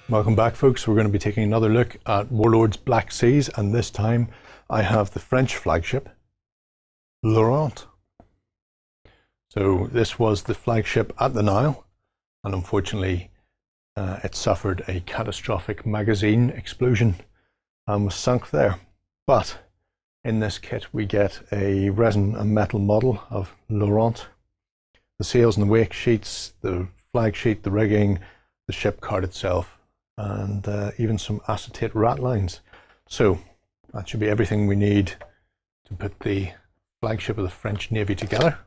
Welcome back, folks. We're going to be taking another look at Warlord's Black Seas, and this time I have the French flagship, Laurent. So this was the flagship at the Nile, and unfortunately it suffered a catastrophic magazine explosion and was sunk there. But in this kit we get a resin and metal model of Laurent. The sails and the wake sheets, the flag sheet, the rigging, the ship card itself, and even some acetate rat lines. So that should be everything we need to put the flagship of the French Navy together.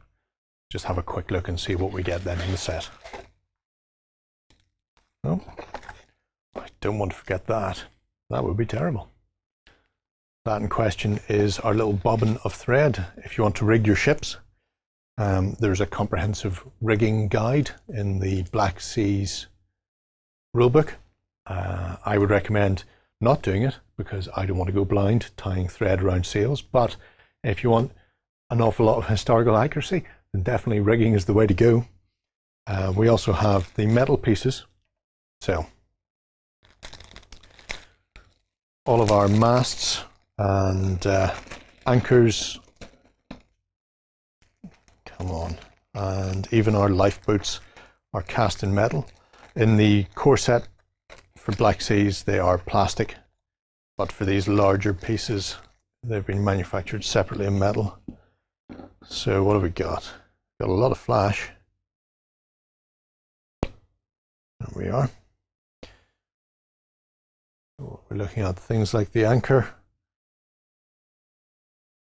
Just have a quick look and see what we get then in the set. Oh, I don't want to forget that. That would be terrible. That in question is our little bobbin of thread. If you want to rig your ships, there's a comprehensive rigging guide in the Black Seas rulebook. I would recommend not doing it because I don't want to go blind tying thread around sails, but if you want an awful lot of historical accuracy, then definitely rigging is the way to go. We also have the metal pieces. So all of our masts and anchors, come on, and even our lifeboats are cast in metal. In the core set for Black Seas they are plastic, but for these larger pieces they've been manufactured separately in metal. So what have we got? Got a lot of flash. There we are. We're looking at things like the anchor.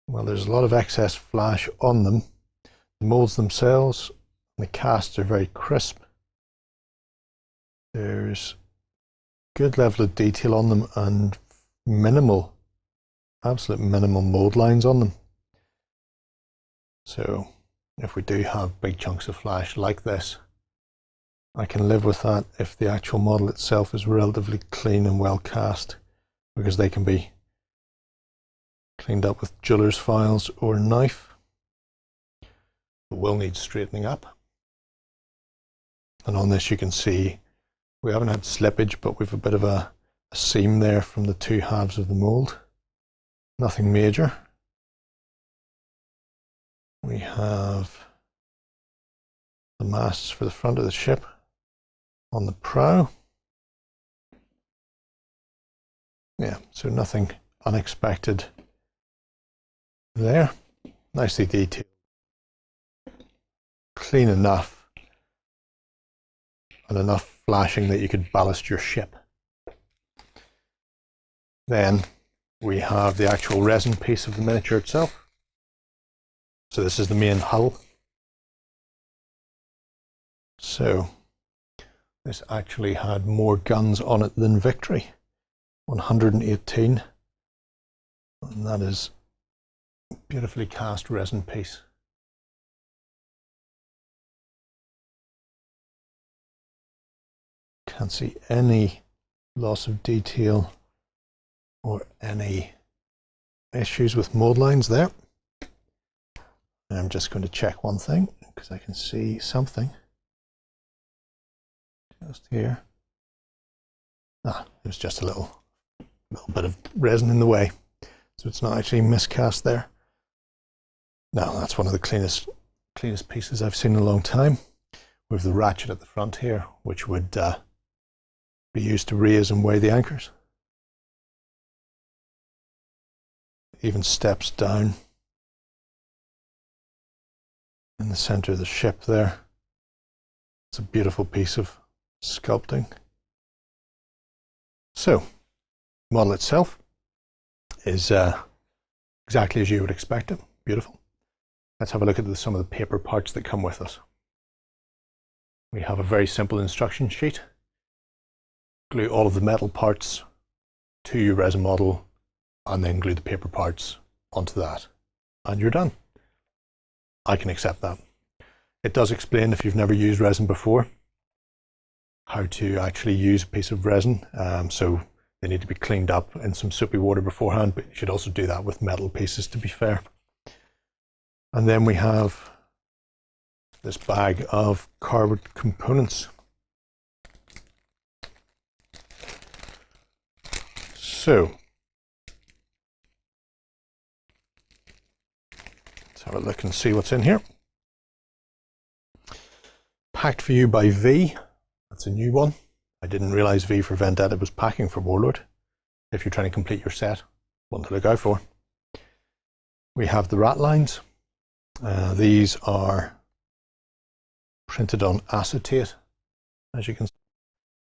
Well, there's a lot of excess flash on them. The molds themselves, the casts are very crisp. There's good level of detail on them and minimal, absolute minimal mold lines on them. So if we do have big chunks of flash like this, I can live with that if the actual model itself is relatively clean and well cast, because they can be cleaned up with jeweler's files or a knife. It will need straightening up. And on this you can see we haven't had slippage, but we've a bit of a seam there from the two halves of the mold. Nothing major. We have the masts for the front of the ship on the prow. Yeah, so nothing unexpected there. Nicely detailed. Clean enough and enough flashing that you could ballast your ship. Then we have the actual resin piece of the miniature itself. So this is the main hull. So this actually had more guns on it than Victory, 118, and that is a beautifully cast resin piece. Can't see any loss of detail or any issues with mold lines there. I'm just going to check one thing because I can see something just here. Ah, it was just a little bit of resin in the way, so it's not actually miscast there. Now that's one of the cleanest pieces I've seen in a long time, with the ratchet at the front here, which would be used to raise and weigh the anchors. Even steps down in the center of the ship there. It's a beautiful piece of sculpting. So the model itself is exactly as you would expect it. Beautiful. Let's have a look at some of the paper parts that come with us. We have a very simple instruction sheet. Glue all of the metal parts to your resin model and then glue the paper parts onto that, and you're done. I can accept that. It does explain, if you've never used resin before, how to actually use a piece of resin. So they need to be cleaned up in some soapy water beforehand, but you should also do that with metal pieces, to be fair. And then we have this bag of cardboard components. So let's have a look and see what's in here. Packed for you by V. That's a new one. I didn't realize V for Vendetta was packing for Warlord. If you're trying to complete your set, one to look out for. We have the rat lines. These are printed on acetate, as you can see.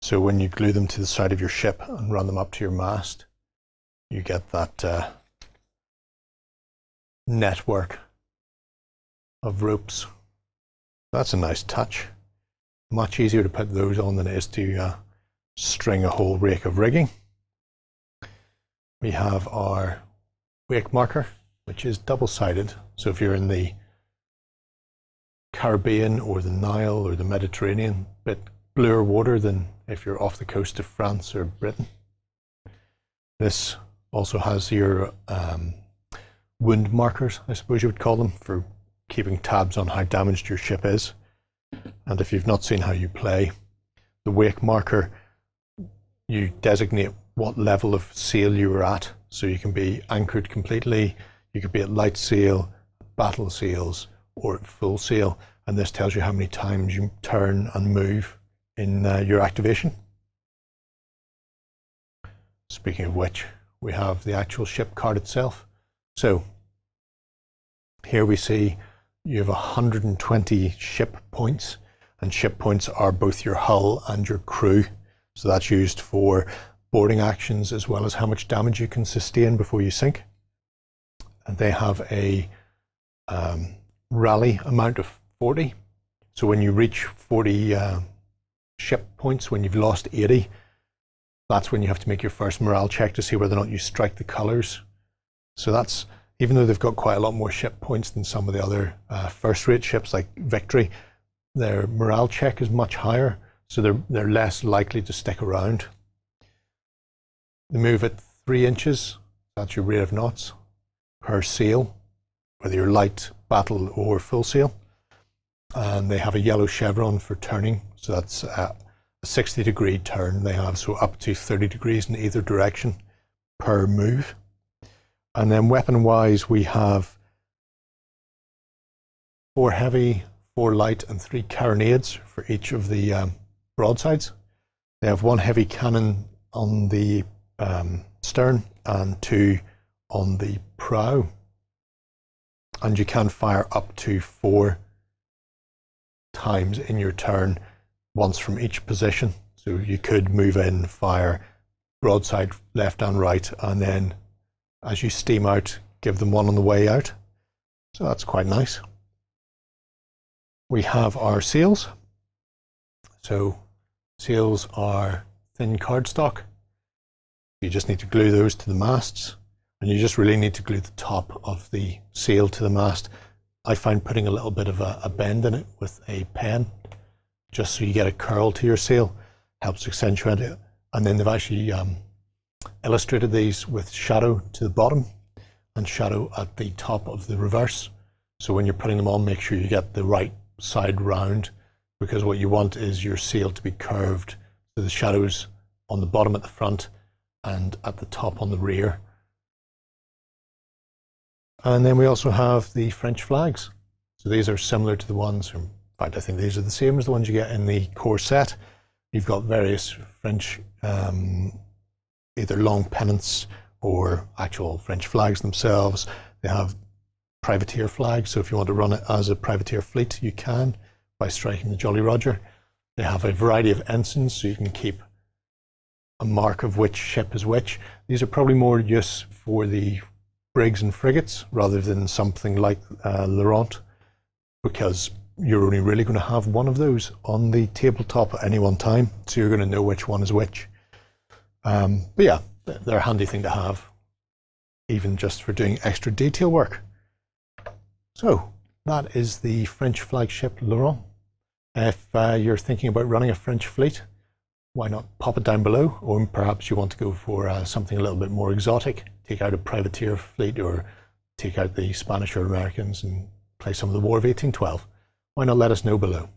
So when you glue them to the side of your ship and run them up to your mast, you get that network of ropes. That's a nice touch. Much easier to put those on than it is to string a whole rake of rigging. We have our wake marker, which is double-sided. So if you're in the Caribbean or the Nile or the Mediterranean, a bit bluer water than if you're off the coast of France or Britain. This also has your wound markers, I suppose you would call them, for keeping tabs on how damaged your ship is. And if you've not seen how you play, the wake marker, you designate what level of sail you are at. So you can be anchored completely, you could be at light sail, battle sails, or at full sail. And this tells you how many times you turn and move in your activation. Speaking of which, we have the actual ship card itself. So here we see you have 120 ship points, and ship points are both your hull and your crew. So that's used for boarding actions as well as how much damage you can sustain before you sink. And they have a rally amount of 40. So when you reach 40 ship points, when you've lost 80, that's when you have to make your first morale check to see whether or not you strike the colors. So that's, even though they've got quite a lot more ship points than some of the other first-rate ships like Victory, their morale check is much higher, so they're less likely to stick around. They move at 3 inches, that's your rate of knots, per sail, whether you're light, battle, or full sail. And they have a yellow chevron for turning, so that's a 60-degree turn they have, so up to 30 degrees in either direction per move. And then weapon-wise, we have 4 heavy, 4 light, and 3 carronades for each of the broadsides. They have 1 heavy cannon on the stern and 2 on the prow. And you can fire up to 4 times in your turn, once from each position. So you could move in, fire broadside left and right, and then as you steam out, give them one on the way out. So that's quite nice. We have our sails. So sails are thin cardstock. You just need to glue those to the masts, and you just really need to glue the top of the sail to the mast. I find putting a little bit of a bend in it with a pen, just so you get a curl to your sail, helps accentuate it. And then they've actually illustrated these with shadow to the bottom and shadow at the top of the reverse. So when you're putting them on, make sure you get the right side round, because what you want is your sail to be curved, so the shadows on the bottom at the front and at the top on the rear. And then we also have the French flags. So these are similar to the ones, in fact I think these are the same as the ones you get in the core set. You've got various French either long pennants or actual French flags themselves. They have privateer flags, so if you want to run it as a privateer fleet, you can by striking the Jolly Roger. They have a variety of ensigns, so you can keep a mark of which ship is which. These are probably more use for the brigs and frigates rather than something like L'Orient, because you're only really going to have one of those on the tabletop at any one time, so you're going to know which one is which. But yeah, they're a handy thing to have, even just for doing extra detail work. So that is the French flagship L'Orient. If you're thinking about running a French fleet, why not pop it down below? Or perhaps you want to go for something a little bit more exotic, take out a privateer fleet or take out the Spanish or Americans and play some of the War of 1812. Why not let us know below?